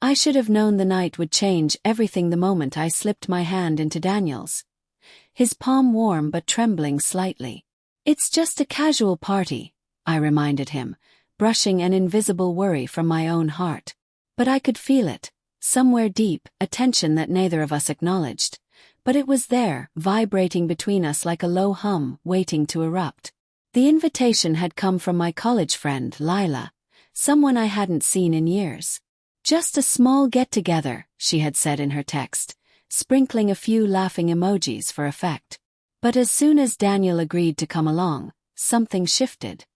I should have known the night would change everything the moment I slipped my hand into Daniel's. His palm warm but trembling slightly. "It's just a casual party," I reminded him, brushing an invisible worry from my own heart. But I could feel it, somewhere deep, a tension that neither of us acknowledged. But it was there, vibrating between us like a low hum, waiting to erupt. The invitation had come from my college friend, Lila, someone I hadn't seen in years. "Just a small get-together," she had said in her text, sprinkling a few laughing emojis for effect. But as soon as Daniel agreed to come along, something shifted.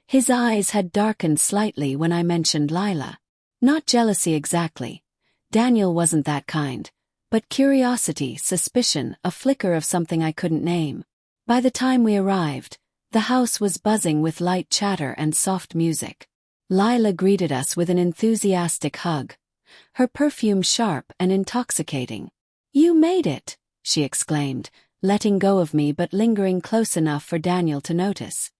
His eyes had darkened slightly when I mentioned Lila. Not jealousy exactly. Daniel wasn't that kind. But curiosity, suspicion, a flicker of something I couldn't name. By the time we arrived, the house was buzzing with light chatter and soft music. Lila greeted us with an enthusiastic hug, her perfume sharp and intoxicating. "You made it," she exclaimed, letting go of me but lingering close enough for Daniel to notice.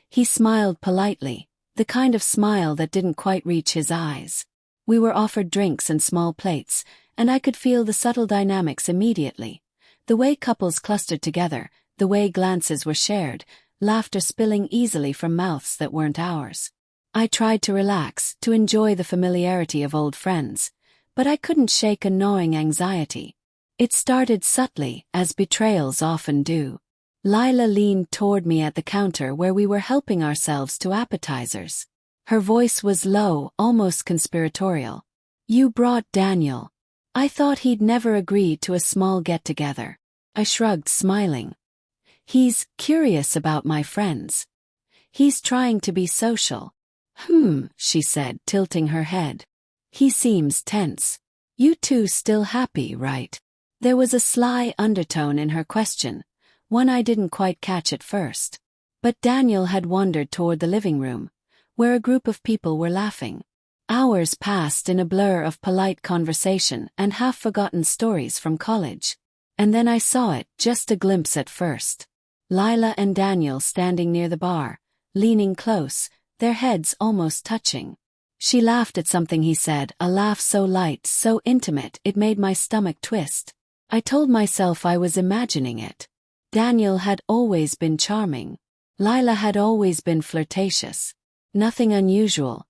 He smiled politely, the kind of smile that didn't quite reach his eyes. We were offered drinks and small plates, and I could feel the subtle dynamics immediately. The way couples clustered together, the way glances were shared, laughter spilling easily from mouths that weren't ours. I tried to relax, to enjoy the familiarity of old friends, but I couldn't shake a gnawing anxiety. It started subtly, as betrayals often do. Lila leaned toward me at the counter where we were helping ourselves to appetizers. Her voice was low, almost conspiratorial. "You brought Daniel. I thought he'd never agree to a small get-together." I shrugged, smiling. "He's curious about my friends. He's trying to be social." She said, tilting her head. "He seems tense. You two still happy, right?" There was a sly undertone in her question, one I didn't quite catch at first. But Daniel had wandered toward the living room, where a group of people were laughing. Hours passed in a blur of polite conversation and half-forgotten stories from college. And then I saw it, just a glimpse at first. Lila and Daniel standing near the bar, leaning close, their heads almost touching. She laughed at something he said, a laugh so light, so intimate, it made my stomach twist. I told myself I was imagining it. Daniel had always been charming. Lila had always been flirtatious. Nothing unusual.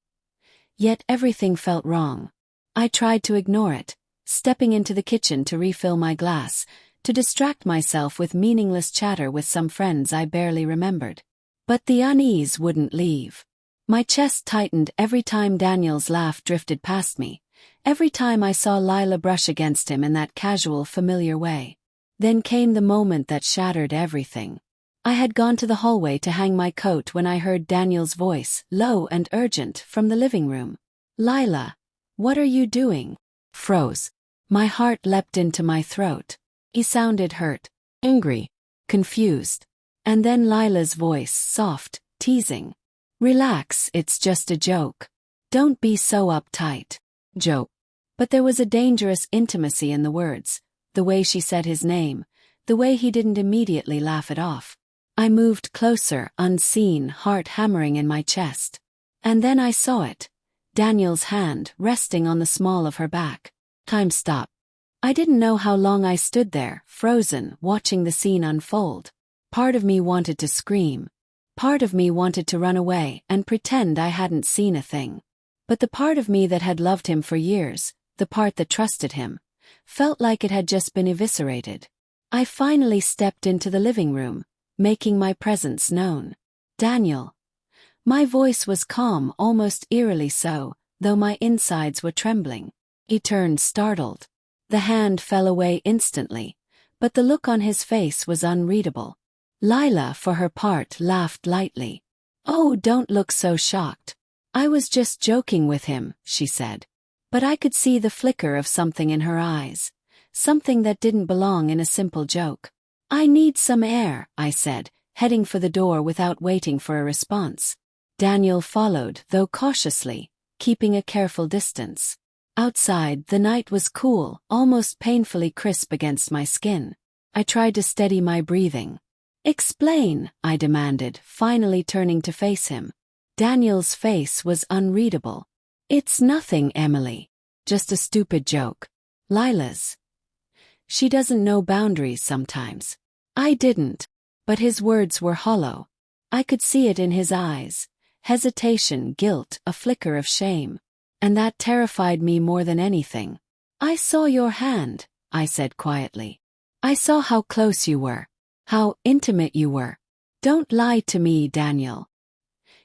Yet everything felt wrong. I tried to ignore it, stepping into the kitchen to refill my glass, to distract myself with meaningless chatter with some friends I barely remembered. But the unease wouldn't leave. My chest tightened every time Daniel's laugh drifted past me, every time I saw Lila brush against him in that casual, familiar way. Then came the moment that shattered everything. I had gone to the hallway to hang my coat when I heard Daniel's voice, low and urgent, from the living room. "Lila, what are you doing?" Froze. My heart leapt into my throat. He sounded hurt, angry, confused. And then Lila's voice, soft, teasing. "Relax, it's just a joke. Don't be so uptight." Joke. But there was a dangerous intimacy in the words, the way she said his name, the way he didn't immediately laugh it off. I moved closer, unseen, heart hammering in my chest. And then I saw it. Daniel's hand, resting on the small of her back. Time stopped. I didn't know how long I stood there, frozen, watching the scene unfold. Part of me wanted to scream. Part of me wanted to run away and pretend I hadn't seen a thing. But the part of me that had loved him for years, the part that trusted him, felt like it had just been eviscerated. I finally stepped into the living room, making my presence known. "Daniel." My voice was calm, almost eerily so, though my insides were trembling. He turned, startled. The hand fell away instantly, but the look on his face was unreadable. Lila, for her part, laughed lightly. "Oh, don't look so shocked. I was just joking with him," she said. But I could see the flicker of something in her eyes, something that didn't belong in a simple joke. "I need some air," I said, heading for the door without waiting for a response. Daniel followed, though cautiously, keeping a careful distance. Outside, the night was cool, almost painfully crisp against my skin. I tried to steady my breathing. "Explain," I demanded, finally turning to face him. Daniel's face was unreadable. It's nothing, Emily. Just a stupid joke. Lila's. She doesn't know boundaries sometimes. I didn't. But his words were hollow. I could see it in his eyes. Hesitation, guilt, a flicker of shame. And that terrified me more than anything. I saw your hand, I said quietly. I saw how close you were. How intimate you were. Don't lie to me, Daniel.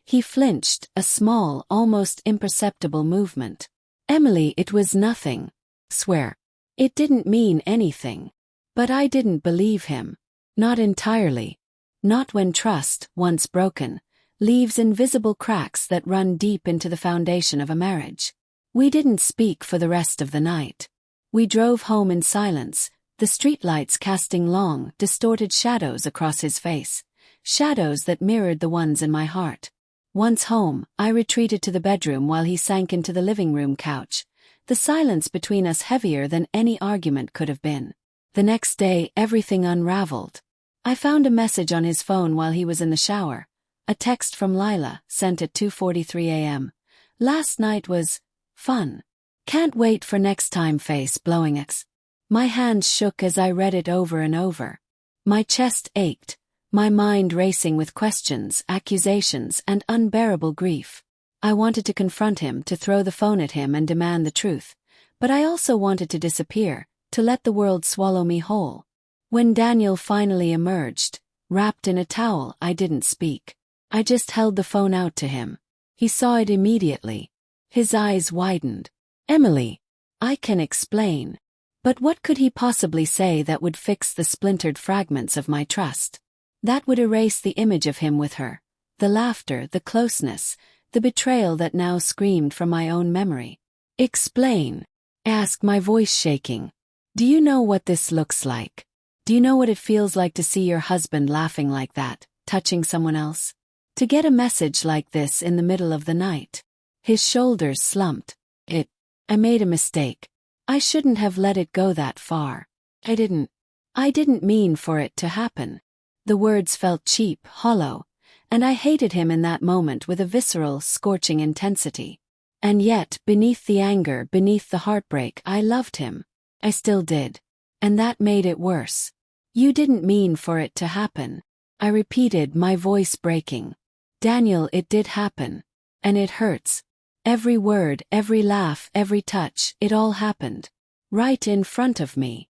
He flinched, a small, almost imperceptible movement. Emily, it was nothing. Swear. It didn't mean anything. But I didn't believe him. Not entirely. Not when trust, once broken, leaves invisible cracks that run deep into the foundation of a marriage. We didn't speak for the rest of the night. We drove home in silence, the streetlights casting long, distorted shadows across his face, shadows that mirrored the ones in my heart. Once home, I retreated to the bedroom while he sank into the living room couch, the silence between us heavier than any argument could have been. The next day, everything unraveled. I found a message on his phone while he was in the shower, a text from Lila, sent at 2:43 a.m. Last night was fun. Can't wait for next time, face blowing X. My hands shook as I read it over and over. My chest ached, my mind racing with questions, accusations, and unbearable grief. I wanted to confront him, to throw the phone at him and demand the truth, but I also wanted to disappear, to let the world swallow me whole. When Daniel finally emerged, wrapped in a towel, I didn't speak. I just held the phone out to him. He saw it immediately. His eyes widened. Emily, I can explain. But what could he possibly say that would fix the splintered fragments of my trust? That would erase the image of him with her, the laughter, the closeness, the betrayal that now screamed from my own memory. Explain, asked, my voice shaking. Do you know what this looks like? Do you know what it feels like to see your husband laughing like that, touching someone else? To get a message like this in the middle of the night? His shoulders slumped. I made a mistake. I shouldn't have let it go that far. I didn't mean for it to happen. The words felt cheap, hollow, and I hated him in that moment with a visceral, scorching intensity. And yet, beneath the anger, beneath the heartbreak, I loved him. I still did. And that made it worse. You didn't mean for it to happen. I repeated, my voice breaking. Daniel, it did happen. And it hurts. Every word, every laugh, every touch, it all happened. Right in front of me.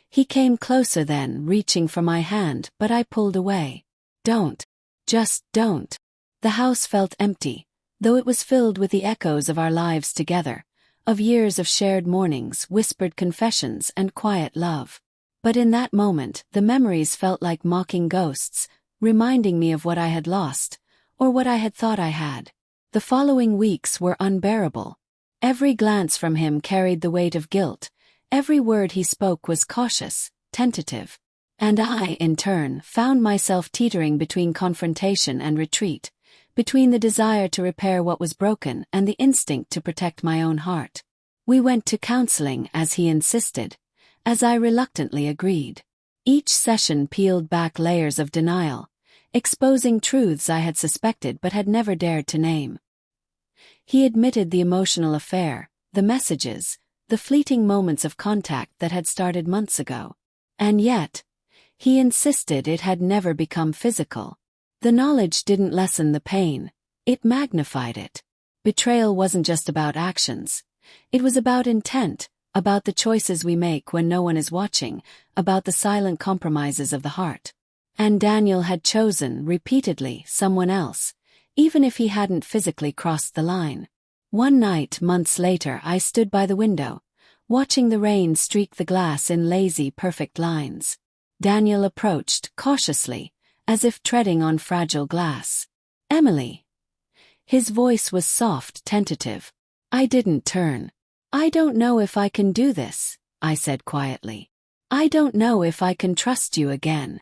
He came closer then, reaching for my hand, but I pulled away. Don't. Just don't. The house felt empty, though it was filled with the echoes of our lives together, of years of shared mornings, whispered confessions, and quiet love. But in that moment, the memories felt like mocking ghosts, reminding me of what I had lost, or what I had thought I had. The following weeks were unbearable. Every glance from him carried the weight of guilt. Every word he spoke was cautious, tentative. And I, in turn, found myself teetering between confrontation and retreat, between the desire to repair what was broken and the instinct to protect my own heart. We went to counseling, as he insisted, as I reluctantly agreed. Each session peeled back layers of denial, exposing truths I had suspected but had never dared to name. He admitted the emotional affair, the messages, the fleeting moments of contact that had started months ago. And yet, he insisted it had never become physical. The knowledge didn't lessen the pain, it magnified it. Betrayal wasn't just about actions. It was about intent, about the choices we make when no one is watching, about the silent compromises of the heart. And Daniel had chosen, repeatedly, someone else, even if he hadn't physically crossed the line. One night, months later, I stood by the window, watching the rain streak the glass in lazy, perfect lines. Daniel approached, cautiously, as if treading on fragile glass. Emily. His voice was soft, tentative. I didn't turn. I don't know if I can do this, I said quietly. I don't know if I can trust you again.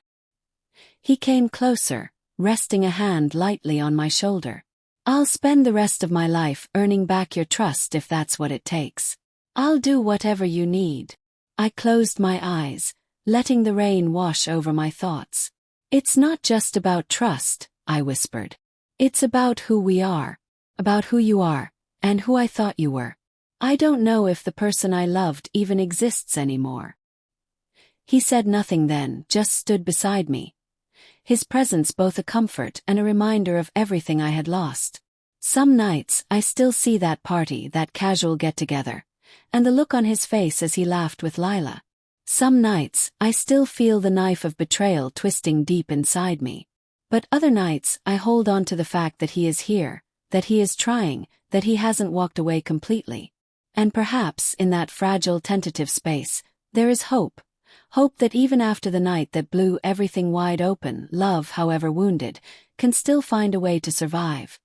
He came closer, resting a hand lightly on my shoulder. I'll spend the rest of my life earning back your trust if that's what it takes. I'll do whatever you need. I closed my eyes, letting the rain wash over my thoughts. It's not just about trust, I whispered. It's about who we are, about who you are, And who I thought you were. I don't know if the person I loved even exists anymore." He said nothing then, just stood beside me. His presence both a comfort and a reminder of everything I had lost. Some nights, I still see that party, that casual get-together, and the look on his face as he laughed with Lila. Some nights, I still feel the knife of betrayal twisting deep inside me. But other nights, I hold on to the fact that he is here, that he is trying, that he hasn't walked away completely. And perhaps, in that fragile, tentative space, there is hope. Hope that even after the night that blew everything wide open, love, however wounded, can still find a way to survive.